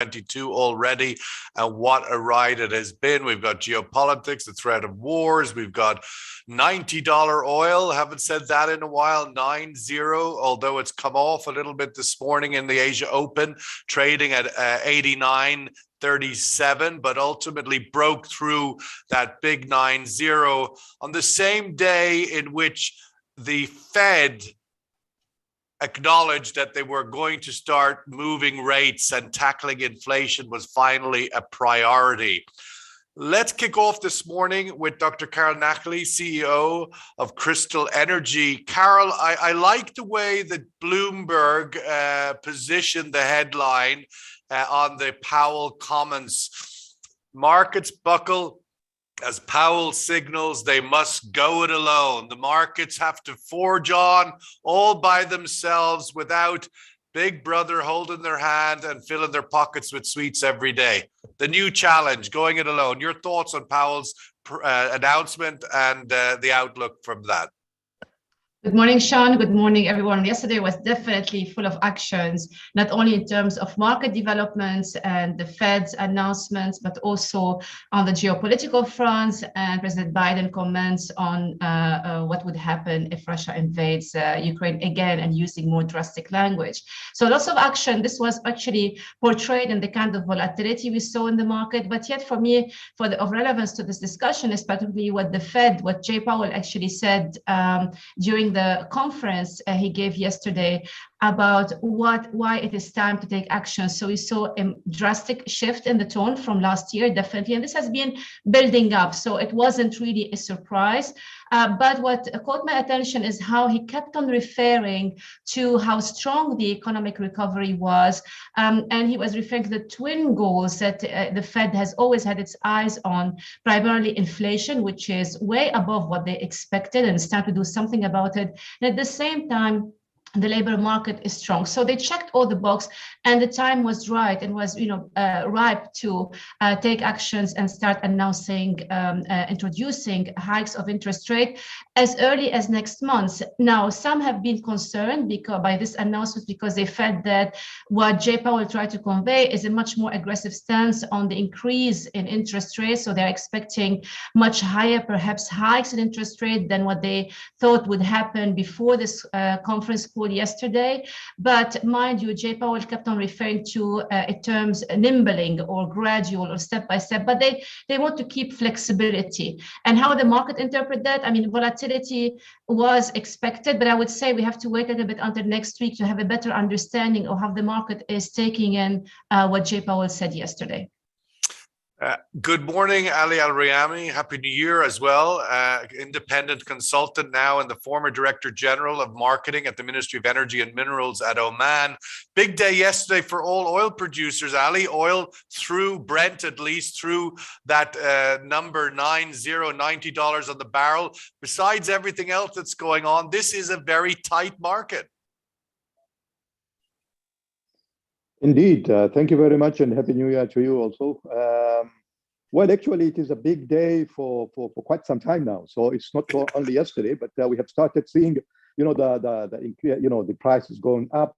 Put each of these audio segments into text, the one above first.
2022 already, and what a ride it has been. We've got geopolitics, the threat of wars. We've got $90 oil. Haven't said that in a while. 90, although it's come off a little bit this morning in the Asia Open, trading at 89.37, but ultimately broke through that big 90 on the same day in which the Fed acknowledged that they were going to start moving rates and tackling inflation was finally a priority. Let's kick off this morning with Dr. Carol Nachley, CEO of Crystal Energy. Carol, I like the way that Bloomberg positioned the headline on the Powell comments. Markets buckle as Powell signals they must go it alone. The markets have to forge on all by themselves without Big Brother holding their hand and filling their pockets with sweets every day. The new challenge, going it alone. Your thoughts on Powell's announcement and the outlook from that? Good morning, Sean. Good morning, everyone. Yesterday was definitely full of actions, not only in terms of market developments and the Fed's announcements, but also on the geopolitical fronts and President Biden comments on what would happen if Russia invades Ukraine again and using more drastic language. So lots of action. This was actually portrayed in the kind of volatility we saw in the market. But yet for me, of relevance to this discussion is particularly what Jay Powell actually said during the conference he gave yesterday about why it is time to take action. So we saw a drastic shift in the tone from last year, definitely, and this has been building up. So it wasn't really a surprise. But what caught my attention is how he kept on referring to how strong the economic recovery was. And he was referring to the twin goals that the Fed has always had its eyes on, primarily inflation, which is way above what they expected, and it's time to do something about it. And at the same time, the labor market is strong. So they checked all the boxes, and the time was right and was ripe to take actions and start announcing, introducing hikes of interest rate as early as next month. Now, some have been concerned by this announcement because they felt that what Jay Powell tried to convey is a much more aggressive stance on the increase in interest rates. So they're expecting much higher, perhaps hikes in interest rate than what they thought would happen before this conference call yesterday. But mind you, Jay Powell kept on referring to terms nimbling or gradual or step by step, but they want to keep flexibility. And how the market interpret that, I mean, volatility was expected, but I would say we have to wait a little bit until next week to have a better understanding of how the market is taking in what Jay Powell said yesterday. Good morning, Ali Al-Rayami. Happy New Year as well. Independent consultant now and the former Director General of Marketing at the Ministry of Energy and Minerals at Oman. Big day yesterday for all oil producers, Ali. Oil through Brent, at least through that number $90 on the barrel. Besides everything else that's going on, this is a very tight market. Indeed. Thank you very much, and Happy New Year to you also. Well, actually, it is a big day for quite some time now. So it's not only yesterday, but we have started seeing, the prices going up,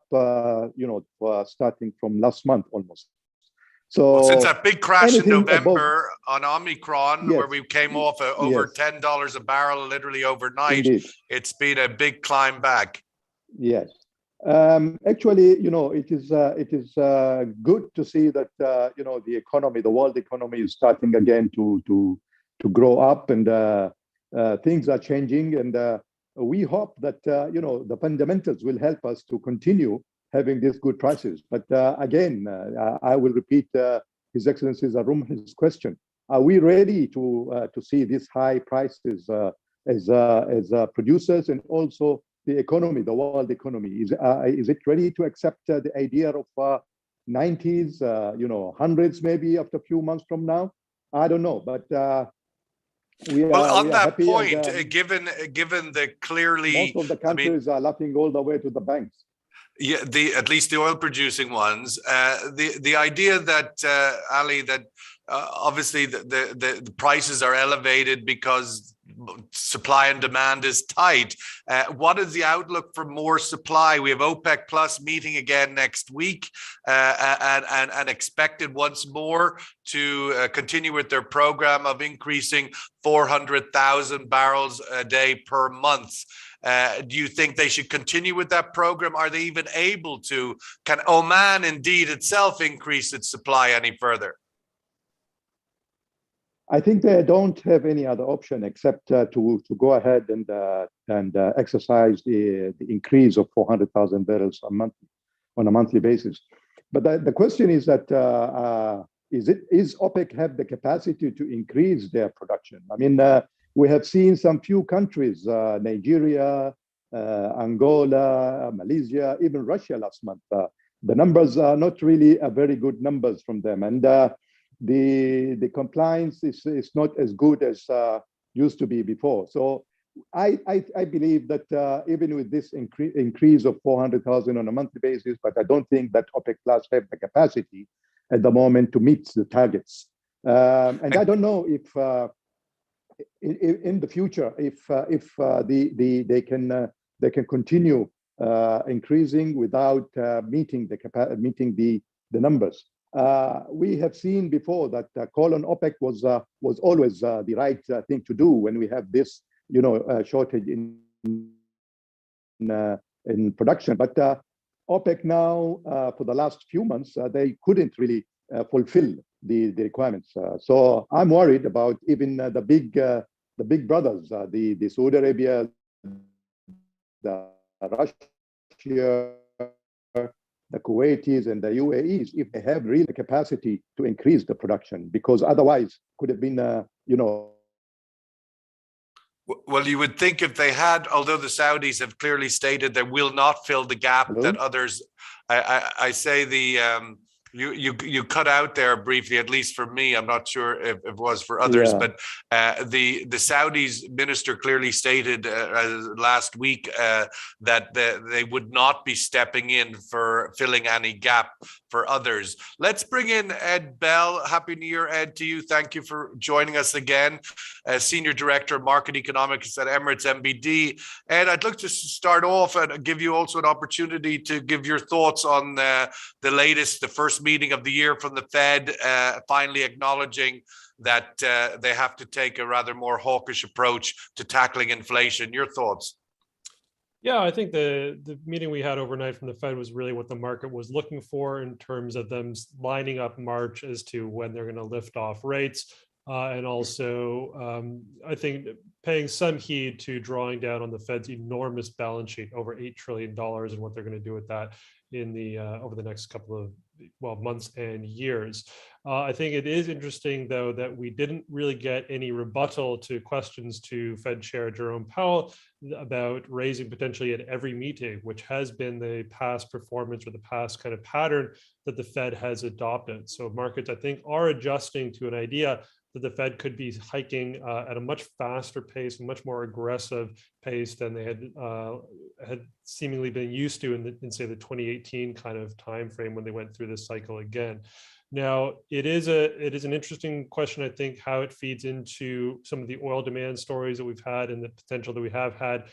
starting from last month almost. So well, since that big crash in November on Omicron, yes, where we came off over $10 a barrel, literally overnight, indeed, it's been a big climb back. Yes. Actually, it is good to see that the economy, the world economy, is starting again to grow up, and things are changing, and we hope that the fundamentals will help us to continue having these good prices. But again, I will repeat His Excellency's his question: are we ready to see these high prices as producers, and also the economy, the world economy? Is it ready to accept the idea of 90s, hundreds maybe after a few months from now? I don't know, but on that point, given the clearly most of the countries are laughing all the way to the banks. Yeah, at least the oil producing ones. The idea that Ali, that obviously the prices are elevated because supply and demand is tight. What is the outlook for more supply? We have OPEC Plus meeting again next week and expected once more to continue with their program of increasing 400,000 barrels a day per month. Do you think they should continue with that program? Are they even able to? Can Oman indeed itself increase its supply any further? I think they don't have any other option except to go ahead and exercise the increase of 400,000 barrels a month on a monthly basis. But the question is that is OPEC have the capacity to increase their production? I mean, we have seen some few countries, Nigeria, Angola, Malaysia, even Russia last month. The numbers are not really very good numbers from them, and the compliance is not as good as used to be before. So I believe that even with this increase of 400,000 on a monthly basis, but I don't think that OPEC Plus have the capacity at the moment to meet the targets. And I don't know if in the future if they can continue increasing without meeting the numbers. We have seen before that call on OPEC was always the right thing to do when we have this, shortage in production. But OPEC now, for the last few months, they couldn't really fulfill the requirements. So I'm worried about even the big brothers, the Saudi Arabia, the Russia, the Kuwaitis and the UAEs, if they have really the capacity to increase the production, because otherwise could have been, Well, you would think if they had, although the Saudis have clearly stated they will not fill the gap that others, I say you cut out there briefly, at least for me. I'm not sure if it was for others, but the Saudis minister clearly stated last week that they would not be stepping in for filling any gap for others. Let's bring in Ed Bell. Happy New Year, Ed, to you. Thank you for joining us again. Senior Director of Market Economics at Emirates MBD. Ed, I'd like to start off and give you also an opportunity to give your thoughts on the latest, the first meeting of the year from the Fed, finally acknowledging that they have to take a rather more hawkish approach to tackling inflation. Your thoughts? Yeah, I think the meeting we had overnight from the Fed was really what the market was looking for in terms of them lining up March as to when they're going to lift off rates. And also, I think paying some heed to drawing down on the Fed's enormous balance sheet, over $8 trillion, and what they're going to do with that in the over the next couple of months and years. I think it is interesting, though, that we didn't really get any rebuttal to questions to Fed Chair Jerome Powell about raising potentially at every meeting, which has been the past performance or the past kind of pattern that the Fed has adopted. So markets, I think, are adjusting to an idea that the Fed could be hiking at a much faster pace, a much more aggressive pace than they had seemingly been used to in say the 2018 kind of time frame when they went through this cycle again. Now, it is an interesting question, I think, how it feeds into some of the oil demand stories that we've had and the potential that we have had,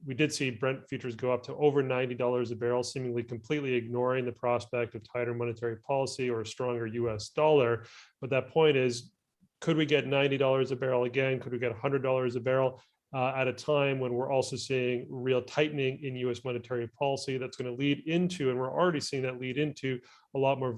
we did see Brent futures go up to over $90 a barrel, seemingly completely ignoring the prospect of tighter monetary policy or a stronger US dollar. But that point is, could we get $90 a barrel again? Could we get $100 a barrel at a time when we're also seeing real tightening in US monetary policy that's going to lead into, and we're already seeing that lead into, a lot more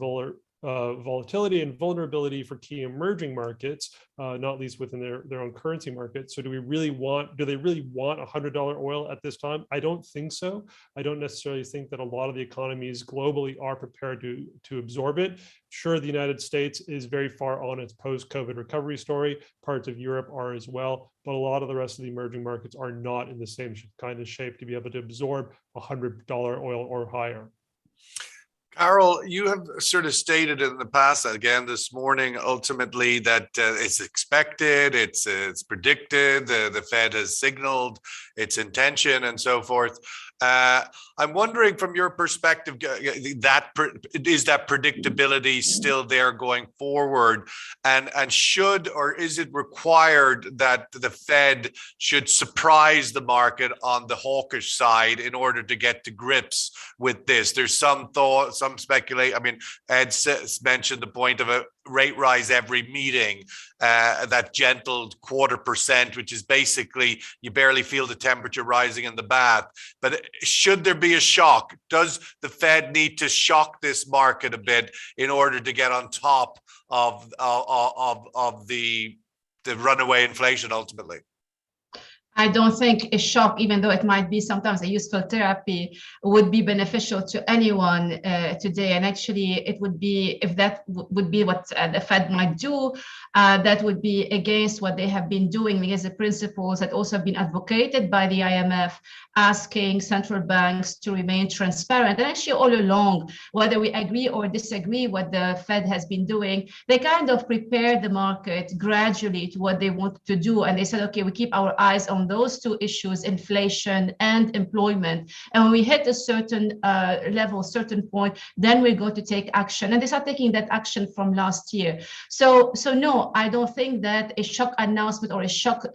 volatility and vulnerability for key emerging markets, not least within their own currency market. So do they really want $100 oil at this time? I don't think so. I don't necessarily think that a lot of the economies globally are prepared to absorb it. Sure, the United States is very far on its post-COVID recovery story. Parts of Europe are as well, but a lot of the rest of the emerging markets are not in the same kind of shape to be able to absorb $100 oil or higher. Carol, you have sort of stated in the past, again this morning, ultimately that it's expected, it's predicted, the Fed has signaled its intention and so forth. I'm wondering, from your perspective, is that predictability still there going forward, and should, or is it required that the Fed should surprise the market on the hawkish side in order to get to grips with this? There's some thought, some speculate. I mean, Ed mentioned the point of a rate rise every meeting, that gentle 0.25%, which is basically you barely feel the temperature rising in the bath. But should there be a shock? Does the Fed need to shock this market a bit in order to get on top of the runaway inflation ultimately? I don't think a shock, even though it might be sometimes a useful therapy, would be beneficial to anyone today. And actually, it would be, if that would be what the Fed might do, that would be against what they have been doing, against the principles that also have been advocated by the IMF, asking central banks to remain transparent. And actually, all along, whether we agree or disagree what the Fed has been doing, they kind of prepare the market gradually to what they want to do. And they said, okay, we keep our eyes on those two issues, inflation and employment. And when we hit a certain level, certain point, then we're going to take action. And they start taking that action from last year. So no, I don't think that a shock announcement or a shock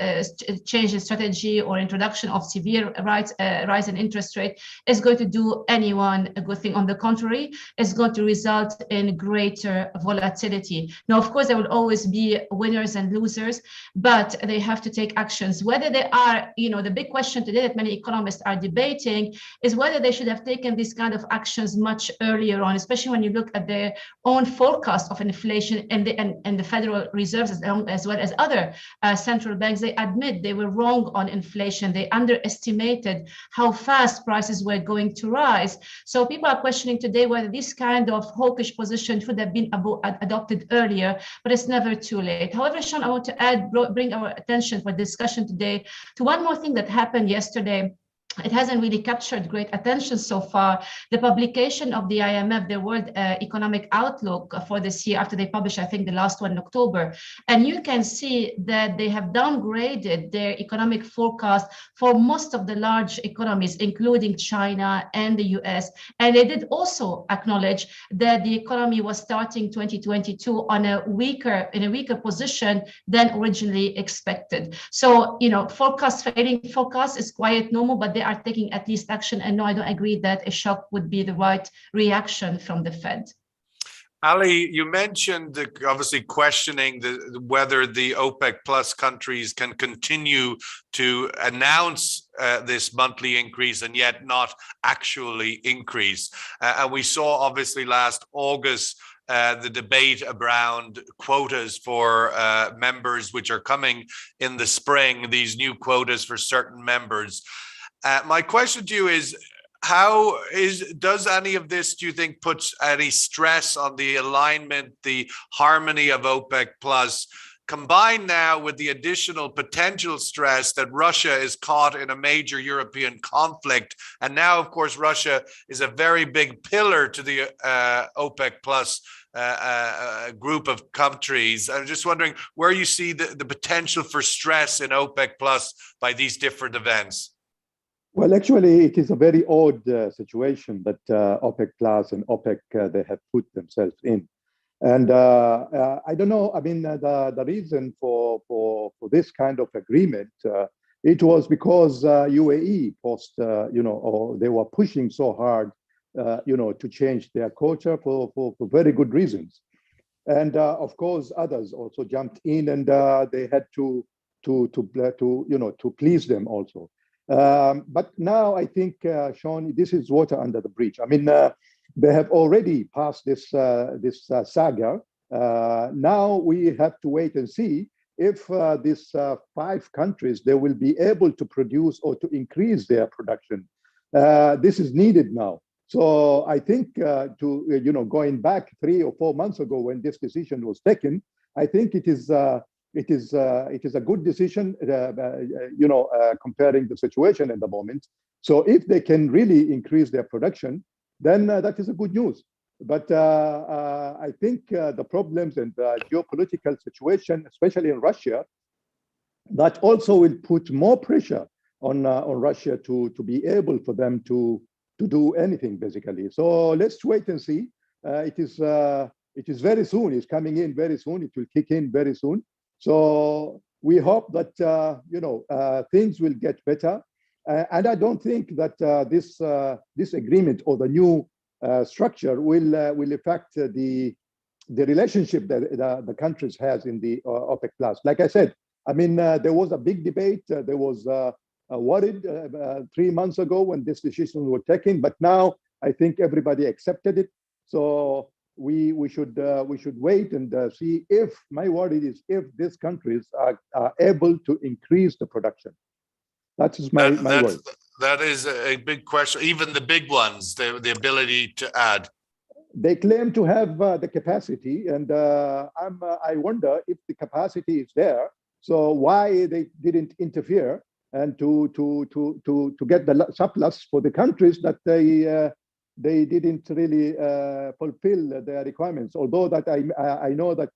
change in strategy or introduction of severe rise in interest rate is going to do anyone a good thing. On the contrary, it's going to result in greater volatility. Now, of course, there will always be winners and losers, but they have to take actions. Whether they are, the big question today that many economists are debating is whether they should have taken these kind of actions much earlier on, especially when you look at their own forecast of inflation and the Federal Reserve, as well as other central banks. They admit they were wrong on inflation. They underestimated how fast prices were going to rise. So people are questioning today whether this kind of hawkish position should have been adopted earlier, but it's never too late. However, Sean, I want to bring our attention for discussion today to one more thing that happened yesterday. It hasn't really captured great attention so far. The publication of the IMF, the World Economic Outlook for this year, after they published, I think, the last one in October. And you can see that they have downgraded their economic forecast for most of the large economies, including China and the US. And they did also acknowledge that the economy was starting 2022 in a weaker position than originally expected. So, failing forecast is quite normal, but they are taking at least action. And no, I don't agree that a shock would be the right reaction from the Fed. Ali, you mentioned obviously questioning whether the OPEC plus countries can continue to announce this monthly increase and yet not actually increase. And we saw obviously last August the debate around quotas for members, which are coming in the spring, these new quotas for certain members. My question to you is, does any of this, do you think, puts any stress on the alignment, the harmony of OPEC plus, combined now with the additional potential stress that Russia is caught in a major European conflict? And now, of course, Russia is a very big pillar to the OPEC plus group of countries. I'm just wondering where you see the potential for stress in OPEC plus by these different events. Well, actually, it is a very odd situation that OPEC Plus and OPEC, they have put themselves in. And I don't know, I mean, the reason for this kind of agreement, it was because UAE or they were pushing so hard, to change their culture for very good reasons. And of course, others also jumped in, and they had to please them also. But now I think, Sean, this is water under the bridge. I mean, they have already passed this saga. Now we have to wait and see if these 5 countries, they will be able to produce or to increase their production. This is needed now. So I think going back 3 or 4 months ago when this decision was taken, I think it is a good decision, comparing the situation at the moment. So if they can really increase their production, then that is a good news. But I think the problems and the geopolitical situation, especially in Russia, that also will put more pressure on Russia to be able for them to do anything basically. So let's wait and see. It is very soon. It's coming in very soon. It will kick in very soon. So we hope that things will get better. And I don't think that this agreement or the new structure will affect the relationship that the countries has in the OPEC Plus. Like I said, I mean, there was a big debate. There was worried 3 months ago when this decision was taken, but now I think everybody accepted it. So we should wait and see if, my worry is if these countries are able to increase the production. That is my worry. That is a big question. Even the big ones, the ability to add. They claim to have the capacity, and I wonder if the capacity is there. So why they didn't interfere and to get the surplus for the countries that they didn't really fulfill their requirements. Although that I know that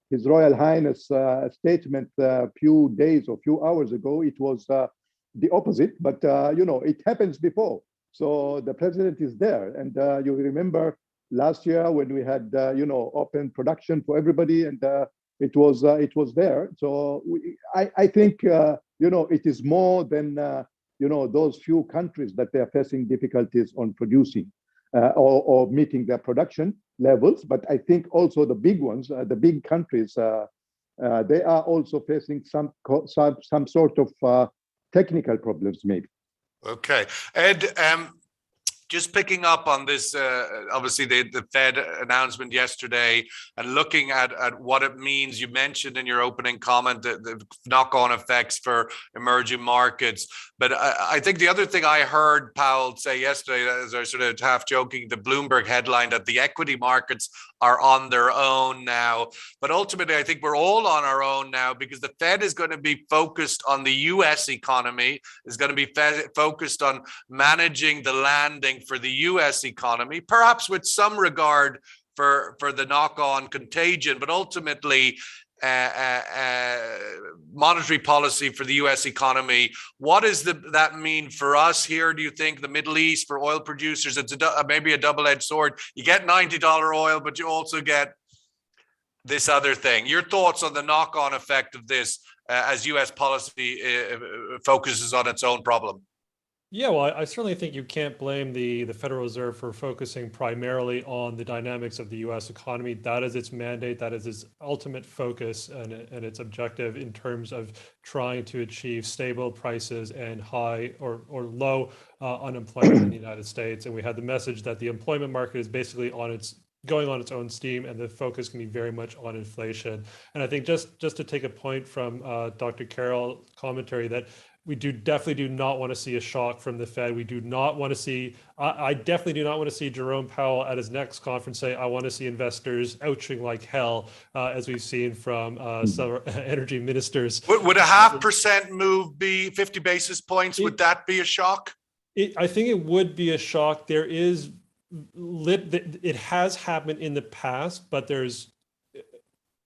His Royal Highness statement a few days or few hours ago, it was the opposite. But it happens before. So the president is there, and you remember last year when we had open production for everybody, and it was there. So I think it is more than those few countries that they are facing difficulties on producing or meeting their production levels. But I think also the big ones, the big countries, they are also facing some sort of technical problems maybe. Okay, Ed. Just picking up on this, obviously the Fed announcement yesterday, and looking at what it means. You mentioned in your opening comment the knock-on effects for emerging markets. But I think the other thing I heard Powell say yesterday, as I sort of half joking, the Bloomberg headline that the equity markets are on their own now. But ultimately, I think we're all on our own now, because the Fed is going to be focused on the US economy, is going to be focused on managing the landing for the US economy, perhaps with some regard for the knock-on contagion, but ultimately monetary policy for the US economy. What does that mean for us here? Do you think the Middle East, for oil producers, it's maybe a double-edged sword? You get $90 oil, but you also get this other thing. Your thoughts on the knock-on effect of this as US policy focuses on its own problem? Yeah, well, I certainly think you can't blame the Federal Reserve for focusing primarily on the dynamics of the U.S. economy. That is its mandate. That is its ultimate focus and its objective in terms of trying to achieve stable prices and high or low unemployment in the United States. And we had the message that the employment market is basically going on its own steam, and the focus can be very much on inflation. And I think just to take a point from Dr. Carroll's commentary, that we definitely do not want to see a shock from the Fed. We do not want to see, I definitely do not want to see Jerome Powell at his next conference say, I want to see investors ouching like hell, as we've seen from some energy ministers. Would a 0.5% move be 50 basis points? Would that be a shock? I think it would be a shock. There is, it has happened in the past, but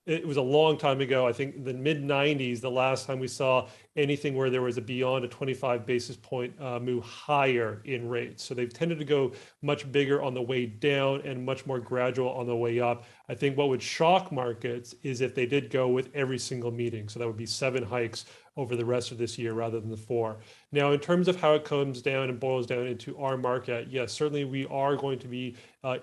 it was a long time ago. I think in the mid-90s, the last time we saw anything where there was a beyond a 25 basis point move higher in rates. So they've tended to go much bigger on the way down and much more gradual on the way up. I think what would shock markets is if they did go with every single meeting. So that would be 7 hikes over the rest of this year rather than the 4. Now, in terms of how it comes down and boils down into our market, yes, certainly we are going to be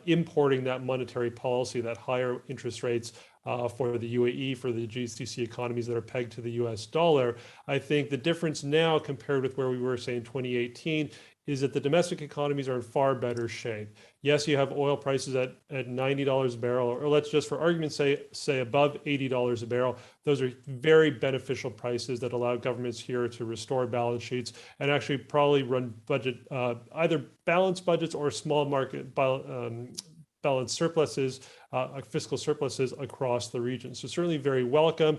importing that monetary policy, that higher interest rates for the UAE, for the GCC economies that are pegged to the US dollar. I think the difference now compared with where we were, say, in 2018, is that the domestic economies are in far better shape. Yes, you have oil prices at $90 a barrel, or let's just for argument's sake, say above $80 a barrel. Those are very beneficial prices that allow governments here to restore balance sheets and actually probably run budget, either balanced budgets or small market balanced surpluses, fiscal surpluses across the region. So certainly very welcome.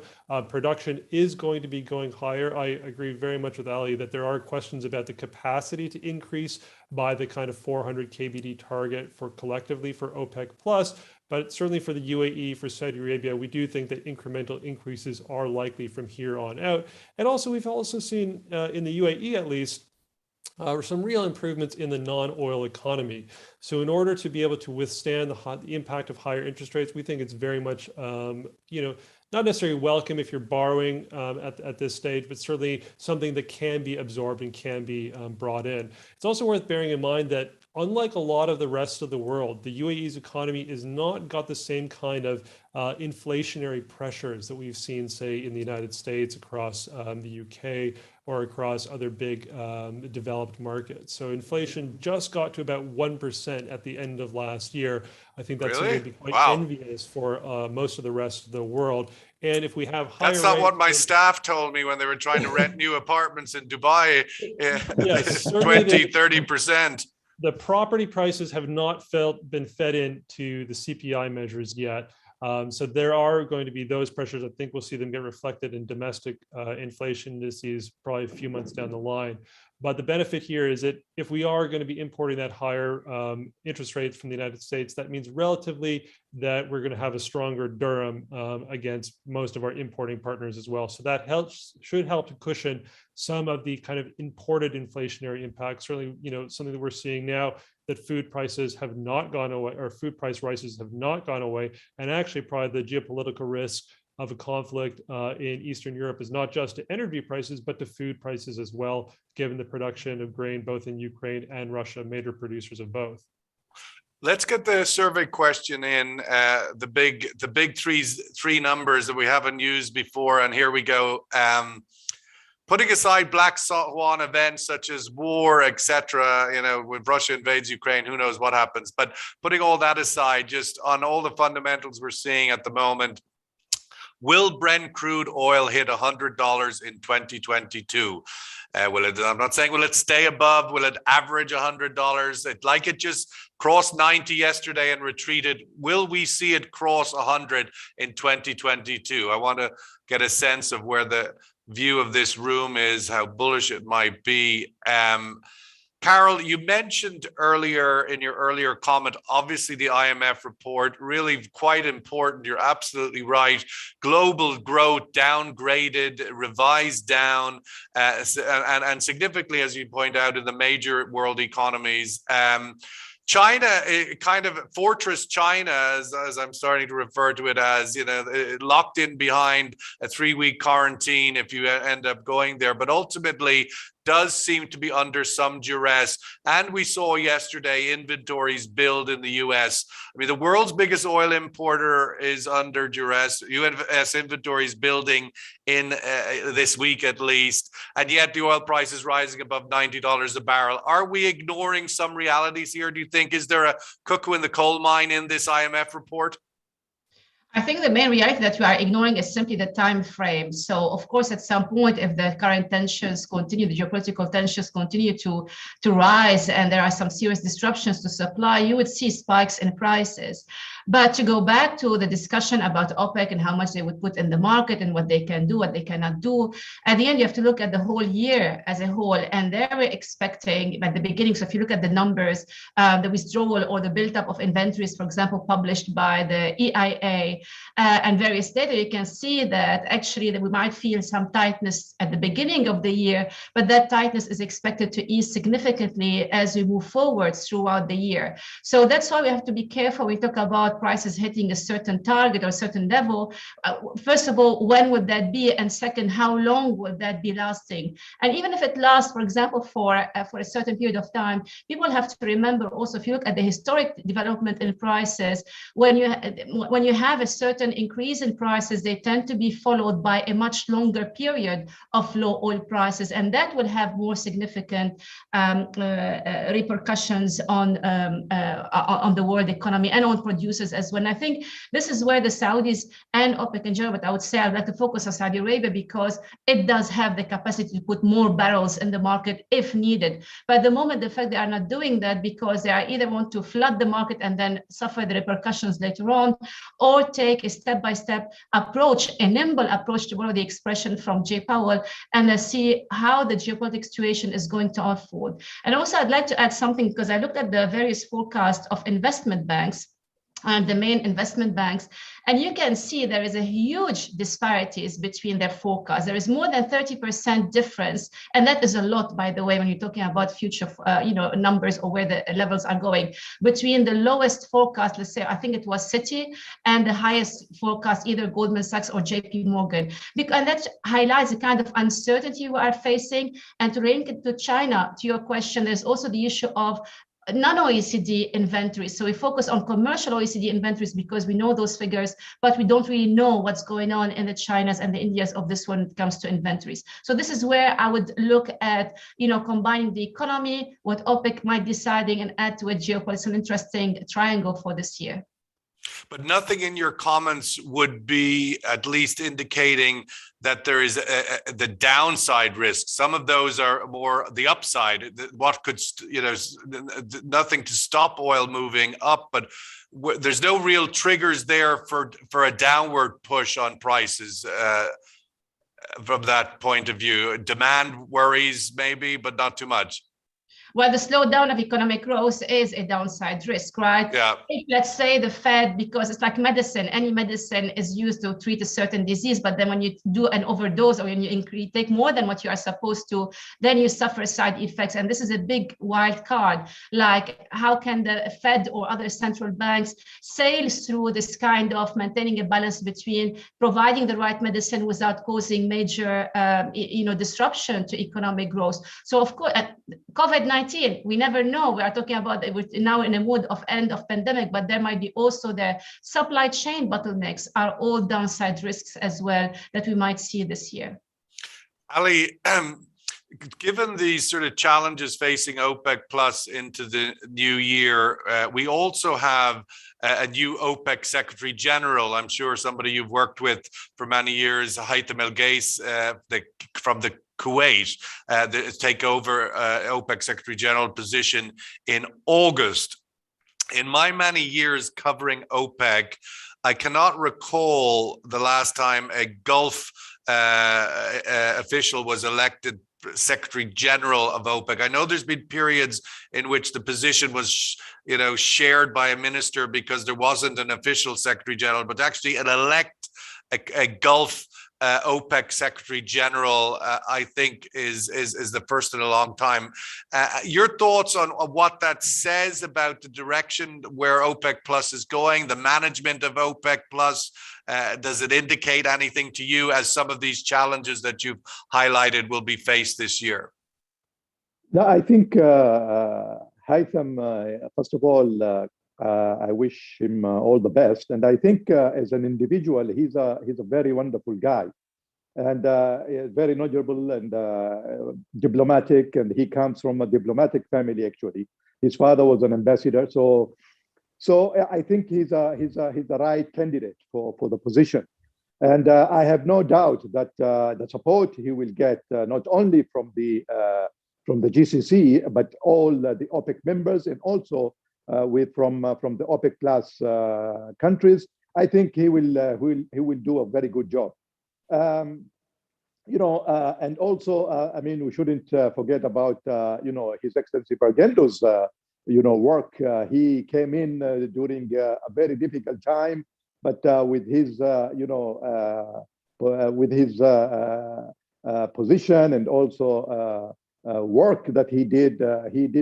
Production is going to be going higher. I agree very much with Ali that there are questions about the capacity to increase by the kind of 400 KBD target for collectively for OPEC plus. But certainly for the UAE, for Saudi Arabia, we do think that incremental increases are likely from here on out. And also, we've also seen in the UAE at least, some real improvements in the non-oil economy. So in order to be able to withstand the impact of higher interest rates, we think it's very much, not necessarily welcome if you're borrowing at this stage, but certainly something that can be absorbed and can be brought in. It's also worth bearing in mind that unlike a lot of the rest of the world, the UAE's economy is not got the same kind of inflationary pressures that we've seen, say, in the United States, across the UK, or across other big developed markets. So inflation just got to about 1% at the end of last year. I think that's going to be quite envious for most of the rest of the world. And if we have higher That's not rates, what my staff told me when they were trying to rent new apartments in Dubai. Yes, 20-30%. The property prices have not been fed into the CPI measures yet. So there are going to be those pressures. I think we'll see them get reflected in domestic inflation indices probably a few months down the line. But the benefit here is that if we are going to be importing that higher interest rate from the United States, that means relatively that we're going to have a stronger dirham against most of our importing partners as well. So that should help to cushion some of the kind of imported inflationary impacts. Certainly, something that we're seeing now, that food prices have not gone away, or food price rises have not gone away. And actually, probably the geopolitical risk of a conflict in Eastern Europe is not just to energy prices, but to food prices as well, given the production of grain both in Ukraine and Russia, major producers of both. Let's get the survey question in, the big three numbers that we haven't used before, and here we go. Putting aside black swan events such as war, etc., when Russia invades Ukraine, who knows what happens. But putting all that aside, just on all the fundamentals we're seeing at the moment, will Brent crude oil hit $100 in 2022? I'm not saying will it stay above, will it average $100? It just crossed 90 yesterday and retreated. Will we see it cross 100 in 2022? I want to get a sense of where the view of this room is, how bullish it might be. Carol, you mentioned earlier in your earlier comment, obviously the IMF report, really quite important. You're absolutely right. Global growth downgraded, revised down, and significantly, as you point out, in the major world economies. China, kind of fortress China, as I'm starting to refer to it as, locked in behind a 3-week quarantine if you end up going there, but ultimately does seem to be under some duress. And we saw yesterday inventories build in the US. I mean, the world's biggest oil importer is under duress. US inventories building in this week at least, and yet the oil price is rising above $90 a barrel. Are we ignoring some realities here, do you think? Is there a cuckoo in the coal mine in this IMF report? I think the main reality that we are ignoring is simply the time frame. So, of course, at some point, if the current tensions continue, the geopolitical tensions continue to rise, and there are some serious disruptions to supply, you would see spikes in prices. But to go back to the discussion about OPEC and how much they would put in the market and what they can do, what they cannot do, at the end, you have to look at the whole year as a whole. And they were expecting at the beginning, so if you look at the numbers, the withdrawal or the buildup of inventories, for example, published by the EIA and various data, you can see that actually that we might feel some tightness at the beginning of the year, but that tightness is expected to ease significantly as we move forward throughout the year. So that's why we have to be careful. We talk about prices hitting a certain target or a certain level. First of all, when would that be? And second, how long would that be lasting? And even if it lasts, for example, for a certain period of time, people have to remember also, if you look at the historic development in prices, when you have a certain increase in prices, they tend to be followed by a much longer period of low oil prices, and that will have more significant repercussions on the world economy and on producers as well. And I think this is where the Saudis and OPEC in general, but I would say I'd like to focus on Saudi Arabia because it does have the capacity to put more barrels in the market if needed. But at the moment, the fact they are not doing that because they are either want to flood the market and then suffer the repercussions later on, or take a step-by-step approach, a nimble approach, to borrow the expression from Jay Powell, and see how the geopolitical situation is going to unfold. And also, I'd like to add something because I looked at the various forecasts of investment banks. and the main investment banks. And you can see there is a huge disparities between their forecasts. There is more than 30% difference. And that is a lot, by the way, when you're talking about future numbers or where the levels are going, between the lowest forecast, let's say, I think it was Citi, and the highest forecast, either Goldman Sachs or JP Morgan. And that highlights the kind of uncertainty we are facing. And to link it to China, to your question, there's also the issue of non-OECD inventories. So we focus on commercial OECD inventories because we know those figures, but we don't really know what's going on in the Chinas and the Indias of this when it comes to inventories. So this is where I would look at, combining the economy, what OPEC might be deciding, and add to a geopolitical interesting triangle for this year. But nothing in your comments would be at least indicating that there is the downside risk. Some of those are more the upside. What could, nothing to stop oil moving up, but there's no real triggers there for a downward push on prices from that point of view. Demand worries maybe, but not too much. Well, the slowdown of economic growth is a downside risk, right? Yeah. If, let's say the Fed, because it's like medicine, any medicine is used to treat a certain disease, but then when you do an overdose or when you take more than what you are supposed to, then you suffer side effects. And this is a big wild card. Like, how can the Fed or other central banks sail through this kind of maintaining a balance between providing the right medicine without causing major, disruption to economic growth? So, of course, COVID-19, we never know. We are talking about we're now in a mood of end of pandemic, but there might be also the supply chain bottlenecks are all downside risks as well that we might see this year. Ali, given these sort of challenges facing OPEC Plus into the new year, we also have a new OPEC Secretary General. I'm sure somebody you've worked with for many years, Haytham El Ghais, from the Kuwait, take over OPEC Secretary General position in August. In my many years covering OPEC, I cannot recall the last time a Gulf official was elected Secretary General of OPEC. I know there's been periods in which the position was, shared by a minister because there wasn't an official Secretary General, but actually a Gulf OPEC Secretary General, I think, is the first in a long time. Your thoughts on what that says about the direction where OPEC Plus is going, the management of OPEC Plus? Does it indicate anything to you as some of these challenges that you've highlighted will be faced this year? No, I think Haytham, first of all, I wish him all the best. And I think as an individual, he's a very wonderful guy, and very knowledgeable and diplomatic. And he comes from a diplomatic family, actually. His father was an ambassador. So I think he's the right candidate for the position. And I have no doubt that the support he will get, not only from the GCC, but all the OPEC members, and also from the OPEC Plus countries. I think he will do a very good job. And also, we shouldn't forget about His Excellency Bargendo's work. He came in during a very difficult time, but with his position and also work that he did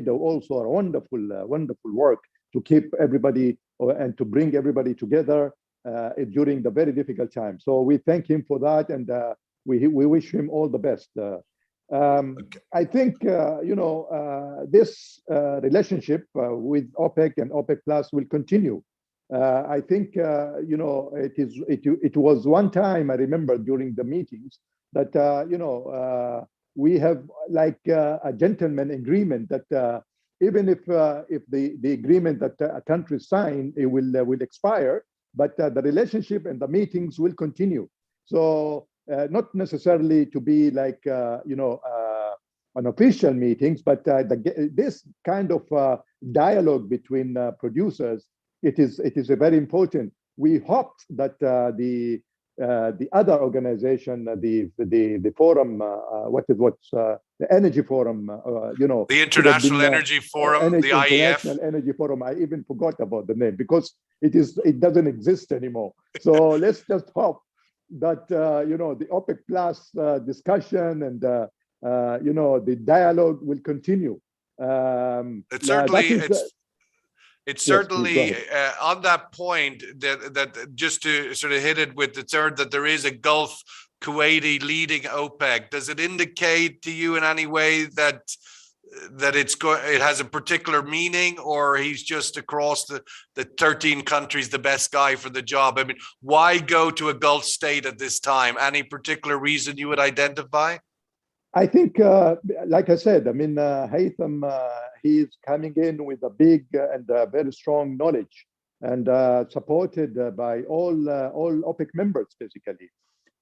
also a wonderful work to keep everybody and to bring everybody together during the very difficult time. So we thank him for that, and we wish him all the best. I think this relationship with OPEC and OPEC Plus will continue. I think it was one time, I remember during the meetings, that we have like a gentleman agreement that even if the agreement that a country sign, it will expire, but the relationship and the meetings will continue. So not necessarily to be like an official meetings, but this kind of dialogue between producers, it is a very important. We hope that the the other organization, the forum, the Energy Forum, the International Energy Forum, the IEF. International Energy Forum. I even forgot about the name because it doesn't exist anymore. So let's just hope that the OPEC Plus discussion and the dialogue will continue. It's certainly on that point that just to sort of hit it with the third, that there is a Gulf Kuwaiti leading OPEC. Does it indicate to you in any way that it has a particular meaning, or he's just across the 13 countries the best guy for the job? I mean, why go to a Gulf state at this time? Any particular reason you would identify? I think, like I said, I mean, Haytham, he is coming in with a big and very strong knowledge, and supported by all OPEC members, basically.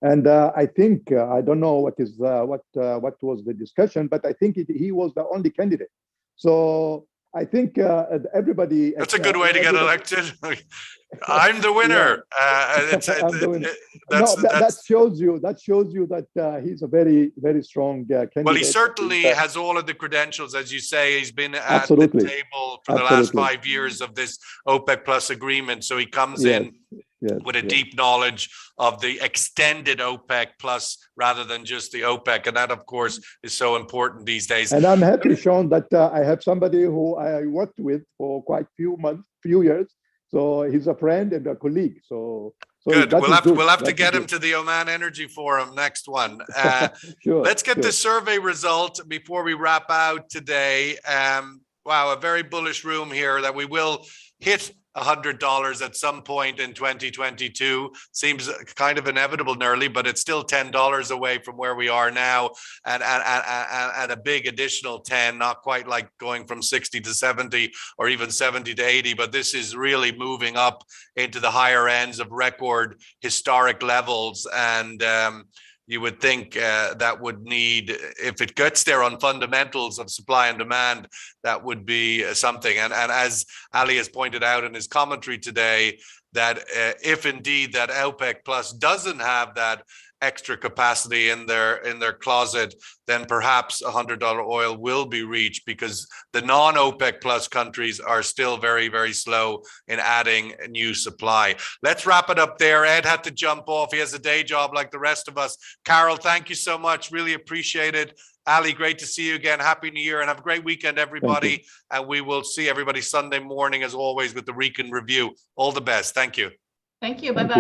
And I think I don't know what was the discussion, but I think he was the only candidate. So I think everybody. That's a good way to get elected. I'm the winner. I'm the winner. That shows you that he's a very, very strong candidate. Well, he certainly has all of the credentials, as you say. He's been at the table for the last 5 years of this OPEC Plus agreement. So he comes in with a deep knowledge of the extended OPEC Plus rather than just the OPEC. And that, of course, is so important these days. And I'm happy, Sean, that I have somebody who I worked with for quite few years. So he's a friend and a colleague. So good. We'll have to get him to the Oman Energy Forum next one. Sure, let's get the survey result before we wrap out today. Wow, a very bullish room here that we will hit $100 at some point in 2022. Seems kind of inevitable nearly, but it's still $10 away from where we are now, and a big additional 10, not quite like going from 60 to 70 or even 70 to 80, but this is really moving up into the higher ends of record historic levels. And you would think that would need, if it gets there on fundamentals of supply and demand, that would be something. And as Ali has pointed out in his commentary today, that if indeed that OPEC Plus doesn't have that extra capacity in their closet, then perhaps $100 oil will be reached, because the non-OPEC Plus countries are still very, very slow in adding new supply. Let's wrap it up there. Ed had to jump off. He has a day job like the rest of us. Carol, thank you so much. Really appreciate it. Ali, great to see you again. Happy New Year, and have a great weekend, everybody. And we will see everybody Sunday morning, as always, with the Recon Review. All the best. Thank you. Thank you. Bye-bye.